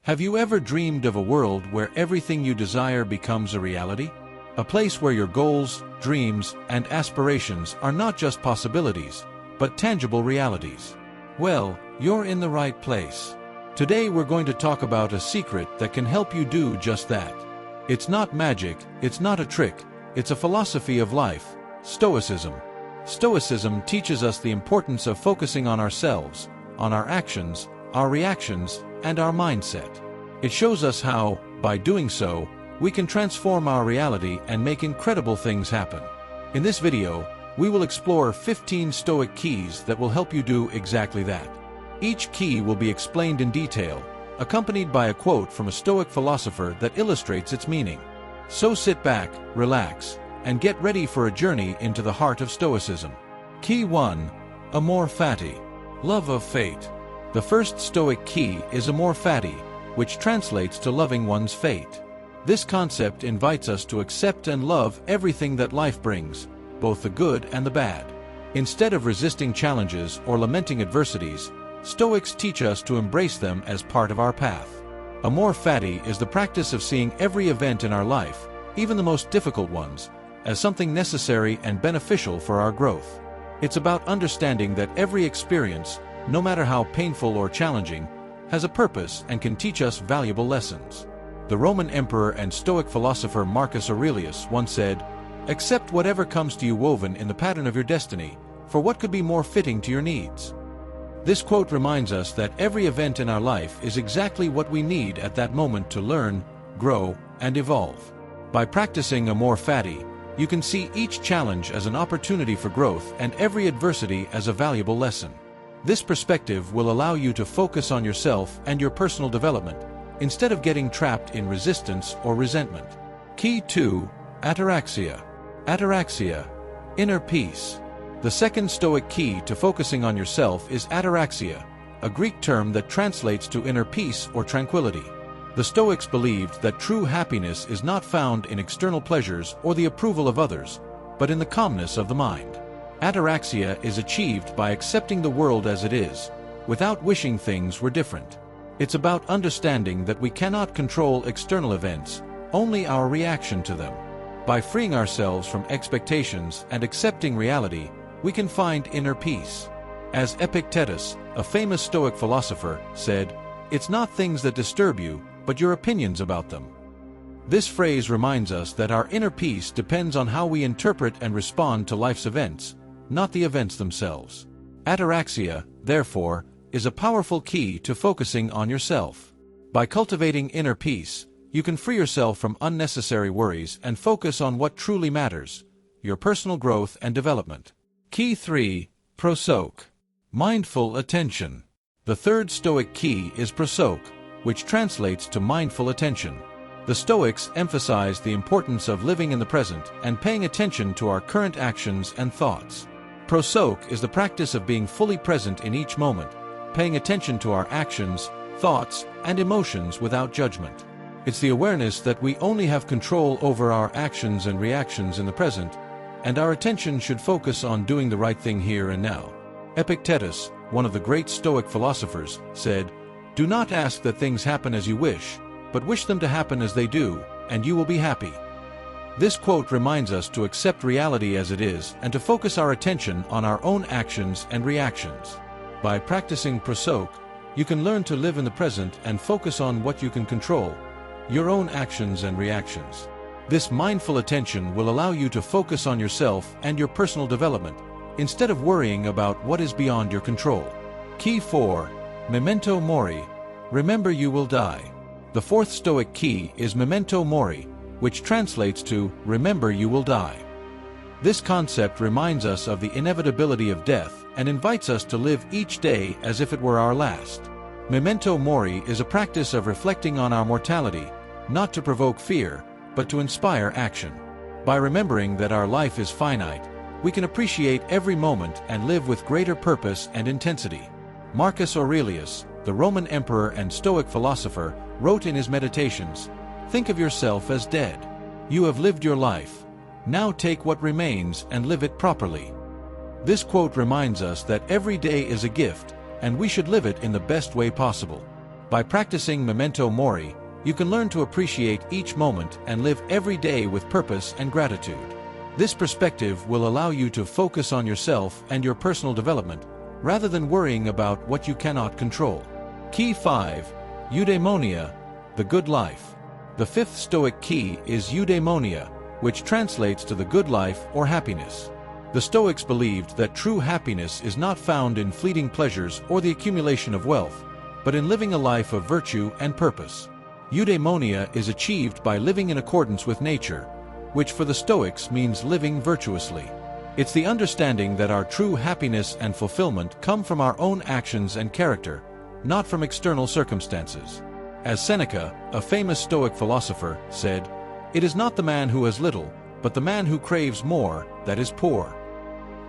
Have you ever dreamed of a world where everything you desire becomes a reality? A place where your goals, dreams, and aspirations are not just possibilities, but tangible realities? Well, you're in the right place. Today we're going to talk about a secret that can help you do just that. It's not magic, it's not a trick, it's a philosophy of life, Stoicism. Stoicism teaches us the importance of focusing on ourselves, on our actions, our reactions, and our mindset. It shows us how, by doing so, we can transform our reality and make incredible things happen. In this video, we will explore 15 Stoic keys that will help you do exactly that. Each key will be explained in detail, accompanied by a quote from a Stoic philosopher that illustrates its meaning. So sit back, relax, and get ready for a journey into the heart of Stoicism. Key 1. Amor fati. Love of fate. The first Stoic key is amor fati, which translates to loving one's fate. This concept invites us to accept and love everything that life brings, both the good and the bad. Instead of resisting challenges or lamenting adversities, Stoics teach us to embrace them as part of our path. Amor fati is the practice of seeing every event in our life, even the most difficult ones, as something necessary and beneficial for our growth. It's about understanding that every experience, no matter how painful or challenging, has a purpose and can teach us valuable lessons. The Roman emperor and Stoic philosopher Marcus Aurelius once said, "Accept whatever comes to you woven in the pattern of your destiny, for what could be more fitting to your needs?" This quote reminds us that every event in our life is exactly what we need at that moment to learn, grow, and evolve. By practicing amor fati, you can see each challenge as an opportunity for growth and every adversity as a valuable lesson. This perspective will allow you to focus on yourself and your personal development, instead of getting trapped in resistance or resentment. Key 2. Ataraxia. Ataraxia. Inner peace. The second Stoic key to focusing on yourself is ataraxia, a Greek term that translates to inner peace or tranquility. The Stoics believed that true happiness is not found in external pleasures or the approval of others, but in the calmness of the mind. Ataraxia is achieved by accepting the world as it is, without wishing things were different. It's about understanding that we cannot control external events, only our reaction to them. By freeing ourselves from expectations and accepting reality, we can find inner peace. As Epictetus, a famous Stoic philosopher, said, "It's not things that disturb you, but your opinions about them." This phrase reminds us that our inner peace depends on how we interpret and respond to life's events, not the events themselves. Ataraxia, therefore, is a powerful key to focusing on yourself. By cultivating inner peace, you can free yourself from unnecessary worries and focus on what truly matters, your personal growth and development. Key 3. Prosoche. Mindful attention. The third Stoic key is prosoche, which translates to mindful attention. The Stoics emphasize the importance of living in the present and paying attention to our current actions and thoughts. Prosoche is the practice of being fully present in each moment, paying attention to our actions, thoughts, and emotions without judgment. It's the awareness that we only have control over our actions and reactions in the present, and our attention should focus on doing the right thing here and now. Epictetus, one of the great Stoic philosophers, said, "Do not ask that things happen as you wish, but wish them to happen as they do, and you will be happy." This quote reminds us to accept reality as it is and to focus our attention on our own actions and reactions. By practicing prosoche, you can learn to live in the present and focus on what you can control, your own actions and reactions. This mindful attention will allow you to focus on yourself and your personal development, instead of worrying about what is beyond your control. Key 4. Memento Mori. Remember you will die. The fourth Stoic key is Memento Mori, which translates to remember you will die. This concept reminds us of the inevitability of death and invites us to live each day as if it were our last. Memento Mori is a practice of reflecting on our mortality, not to provoke fear, but to inspire action. By remembering that our life is finite, we can appreciate every moment and live with greater purpose and intensity. Marcus Aurelius, the Roman emperor and Stoic philosopher, wrote in his Meditations, "Think of yourself as dead. You have lived your life. Now take what remains and live it properly." This quote reminds us that every day is a gift, and we should live it in the best way possible. By practicing Memento Mori, you can learn to appreciate each moment and live every day with purpose and gratitude. This perspective will allow you to focus on yourself and your personal development, rather than worrying about what you cannot control. Key 5. Eudaimonia, the good life. The fifth Stoic key is eudaimonia, which translates to the good life or happiness. The Stoics believed that true happiness is not found in fleeting pleasures or the accumulation of wealth, but in living a life of virtue and purpose. Eudaimonia is achieved by living in accordance with nature, which for the Stoics means living virtuously. It's the understanding that our true happiness and fulfillment come from our own actions and character, not from external circumstances. As Seneca, a famous Stoic philosopher, said, "It is not the man who has little, but the man who craves more, that is poor."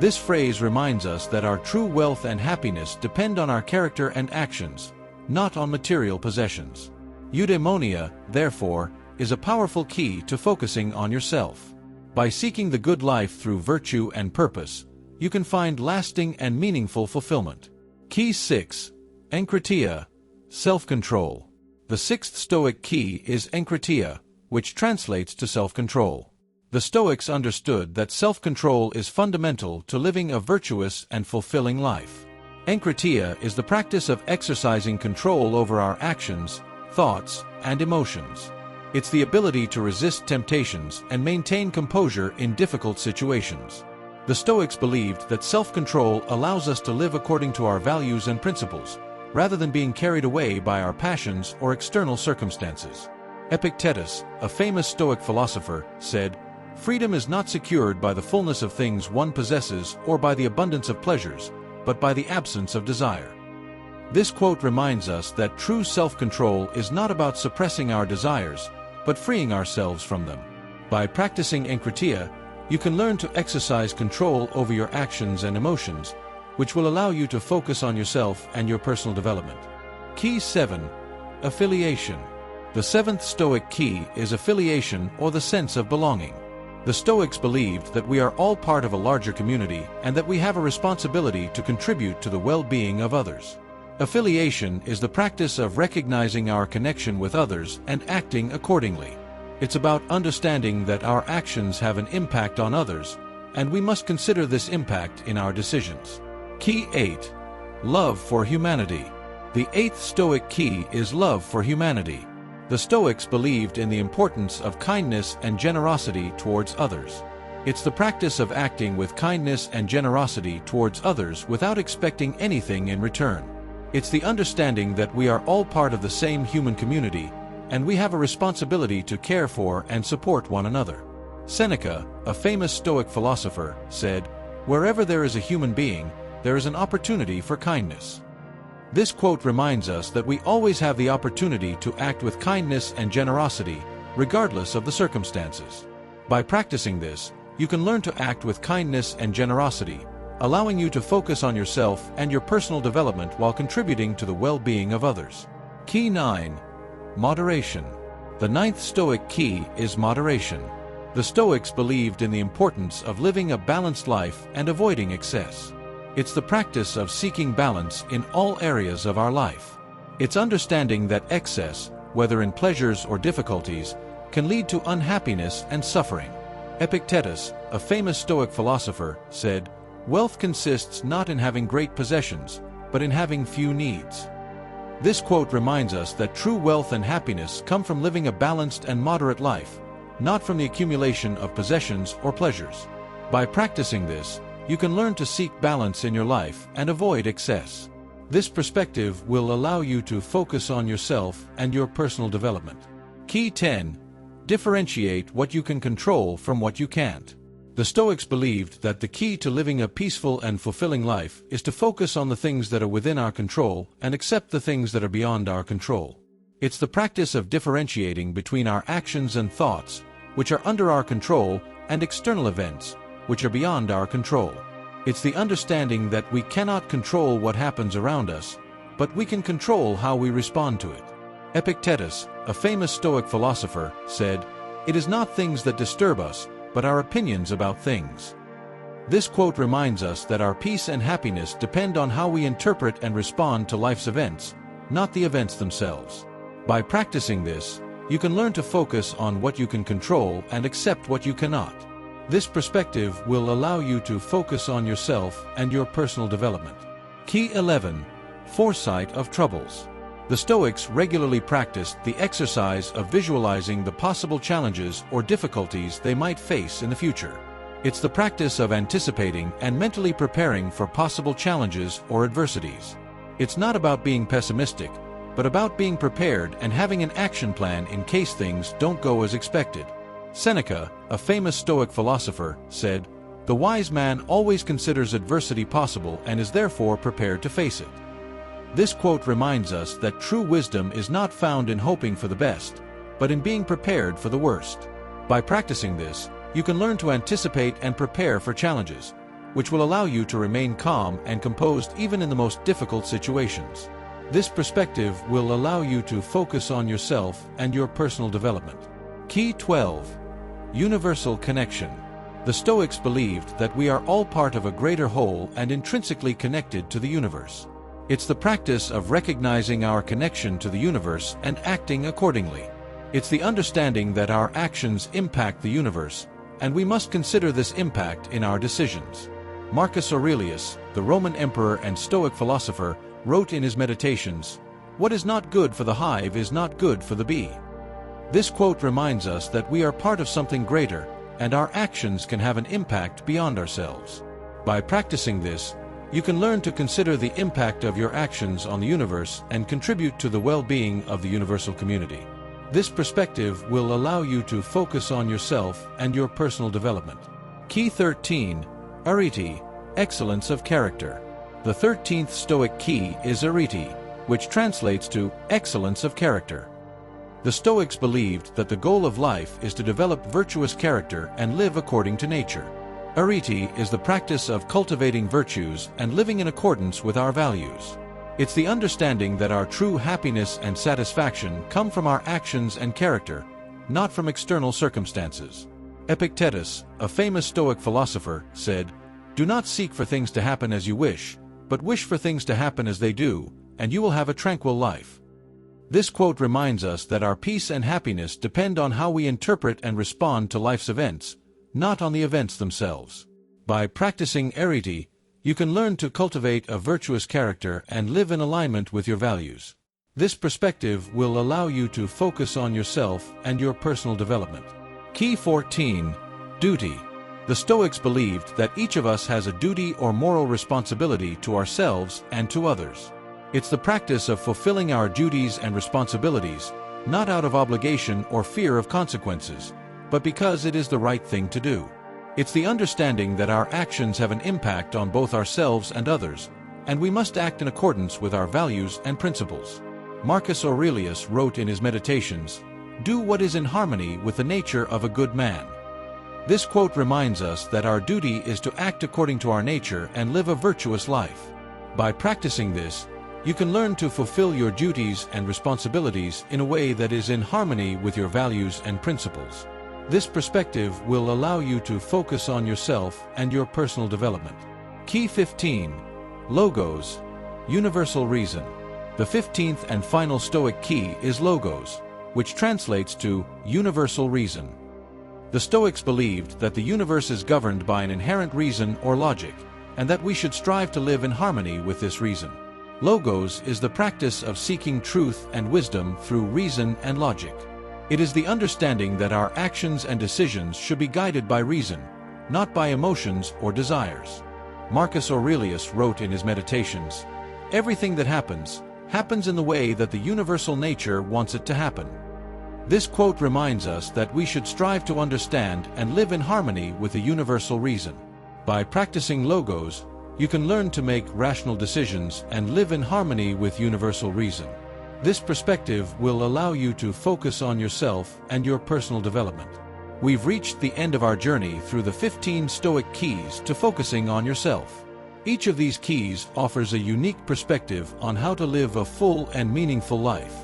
This phrase reminds us that our true wealth and happiness depend on our character and actions, not on material possessions. Eudaimonia, therefore, is a powerful key to focusing on yourself. By seeking the good life through virtue and purpose, you can find lasting and meaningful fulfillment. Key 6. Enkrateia, self-control. The sixth Stoic key is Enkrateia, which translates to self-control. The Stoics understood that self-control is fundamental to living a virtuous and fulfilling life. Enkrateia is the practice of exercising control over our actions, thoughts, and emotions. It's the ability to resist temptations and maintain composure in difficult situations. The Stoics believed that self-control allows us to live according to our values and principles, rather than being carried away by our passions or external circumstances. Epictetus, a famous Stoic philosopher, said, "Freedom is not secured by the fullness of things one possesses or by the abundance of pleasures, but by the absence of desire." This quote reminds us that true self-control is not about suppressing our desires, but freeing ourselves from them. By practicing Enkrateia, you can learn to exercise control over your actions and emotions, which will allow you to focus on yourself and your personal development. Key 7. Affiliation. The seventh Stoic key is affiliation, or the sense of belonging. The Stoics believed that we are all part of a larger community and that we have a responsibility to contribute to the well-being of others. Affiliation is the practice of recognizing our connection with others and acting accordingly. It's about understanding that our actions have an impact on others, and we must consider this impact in our decisions. Key 8. Love for humanity. The eighth Stoic key is love for humanity. The Stoics believed in the importance of kindness and generosity towards others. It's the practice of acting with kindness and generosity towards others without expecting anything in return. It's the understanding that we are all part of the same human community, and we have a responsibility to care for and support one another. Seneca, a famous Stoic philosopher, said, "Wherever there is a human being, there is an opportunity for kindness." This quote reminds us that we always have the opportunity to act with kindness and generosity, regardless of the circumstances. By practicing this, you can learn to act with kindness and generosity, allowing you to focus on yourself and your personal development while contributing to the well-being of others. Key 9. Moderation. The ninth Stoic key is moderation. The Stoics believed in the importance of living a balanced life and avoiding excess. It's the practice of seeking balance in all areas of our life. It's understanding that excess, whether in pleasures or difficulties, can lead to unhappiness and suffering. Epictetus, a famous Stoic philosopher, said, "Wealth consists not in having great possessions, but in having few needs." This quote reminds us that true wealth and happiness come from living a balanced and moderate life, not from the accumulation of possessions or pleasures. By practicing this, you can learn to seek balance in your life and avoid excess. This perspective will allow you to focus on yourself and your personal development. Key 10. Differentiate what you can control from what you can't. The Stoics believed that the key to living a peaceful and fulfilling life is to focus on the things that are within our control and accept the things that are beyond our control. It's the practice of differentiating between our actions and thoughts, which are under our control, and external events, which are beyond our control. It's the understanding that we cannot control what happens around us, but we can control how we respond to it. Epictetus, a famous Stoic philosopher, said, "It is not things that disturb us, but our opinions about things." This quote reminds us that our peace and happiness depend on how we interpret and respond to life's events, not the events themselves. By practicing this, you can learn to focus on what you can control and accept what you cannot. This perspective will allow you to focus on yourself and your personal development. Key 11. Foresight of troubles. The Stoics regularly practiced the exercise of visualizing the possible challenges or difficulties they might face in the future. It's the practice of anticipating and mentally preparing for possible challenges or adversities. It's not about being pessimistic, but about being prepared and having an action plan in case things don't go as expected. Seneca, a famous Stoic philosopher, said, "The wise man always considers adversity possible and is therefore prepared to face it." This quote reminds us that true wisdom is not found in hoping for the best, but in being prepared for the worst. By practicing this, you can learn to anticipate and prepare for challenges, which will allow you to remain calm and composed even in the most difficult situations. This perspective will allow you to focus on yourself and your personal development. Key 12. Universal connection. The Stoics believed that we are all part of a greater whole and intrinsically connected to the universe. It's the practice of recognizing our connection to the universe and acting accordingly. It's the understanding that our actions impact the universe, and we must consider this impact in our decisions. Marcus Aurelius, the Roman emperor and Stoic philosopher, wrote in his Meditations, "What is not good for the hive is not good for the bee." This quote reminds us that we are part of something greater, and our actions can have an impact beyond ourselves. By practicing this, you can learn to consider the impact of your actions on the universe and contribute to the well-being of the universal community. This perspective will allow you to focus on yourself and your personal development. Key 13. Arete, excellence of character. The 13th Stoic key is arete, which translates to excellence of character. The Stoics believed that the goal of life is to develop virtuous character and live according to nature. Arete is the practice of cultivating virtues and living in accordance with our values. It's the understanding that our true happiness and satisfaction come from our actions and character, not from external circumstances. Epictetus, a famous Stoic philosopher, said, "Do not seek for things to happen as you wish, but wish for things to happen as they do, and you will have a tranquil life." This quote reminds us that our peace and happiness depend on how we interpret and respond to life's events, not on the events themselves. By practicing arete, you can learn to cultivate a virtuous character and live in alignment with your values. This perspective will allow you to focus on yourself and your personal development. Key 14. Duty. The Stoics believed that each of us has a duty or moral responsibility to ourselves and to others. It's the practice of fulfilling our duties and responsibilities, not out of obligation or fear of consequences, but because it is the right thing to do. It's the understanding that our actions have an impact on both ourselves and others, and we must act in accordance with our values and principles. Marcus Aurelius wrote in his Meditations, "Do what is in harmony with the nature of a good man." This quote reminds us that our duty is to act according to our nature and live a virtuous life. By practicing this, you can learn to fulfill your duties and responsibilities in a way that is in harmony with your values and principles. This perspective will allow you to focus on yourself and your personal development. Key 15. Logos, universal reason. The 15th and final Stoic key is logos, which translates to universal reason. The Stoics believed that the universe is governed by an inherent reason or logic, and that we should strive to live in harmony with this reason. Logos is the practice of seeking truth and wisdom through reason and logic. It is the understanding that our actions and decisions should be guided by reason, not by emotions or desires. Marcus Aurelius wrote in his Meditations, "Everything that happens, happens in the way that the universal nature wants it to happen." This quote reminds us that we should strive to understand and live in harmony with the universal reason. By practicing logos, you can learn to make rational decisions and live in harmony with universal reason. This perspective will allow you to focus on yourself and your personal development. We've reached the end of our journey through the 15 Stoic keys to focusing on yourself. Each of these keys offers a unique perspective on how to live a full and meaningful life.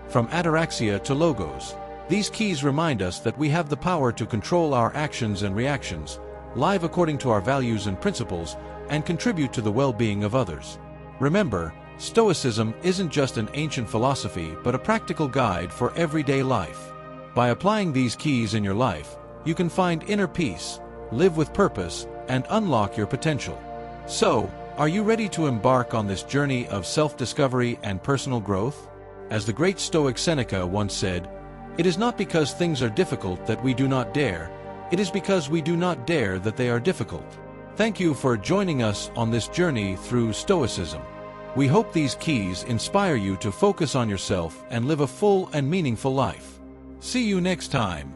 From Ataraxia to Logos, these keys remind us that we have the power to control our actions and reactions, live according to our values and principles, and contribute to the well-being of others. Remember, Stoicism isn't just an ancient philosophy but a practical guide for everyday life. By applying these keys in your life, you can find inner peace, live with purpose, and unlock your potential. So, are you ready to embark on this journey of self-discovery and personal growth? As the great Stoic Seneca once said, "It is not because things are difficult that we do not dare, it is because we do not dare that they are difficult." Thank you for joining us on this journey through Stoicism. We hope these keys inspire you to focus on yourself and live a full and meaningful life. See you next time.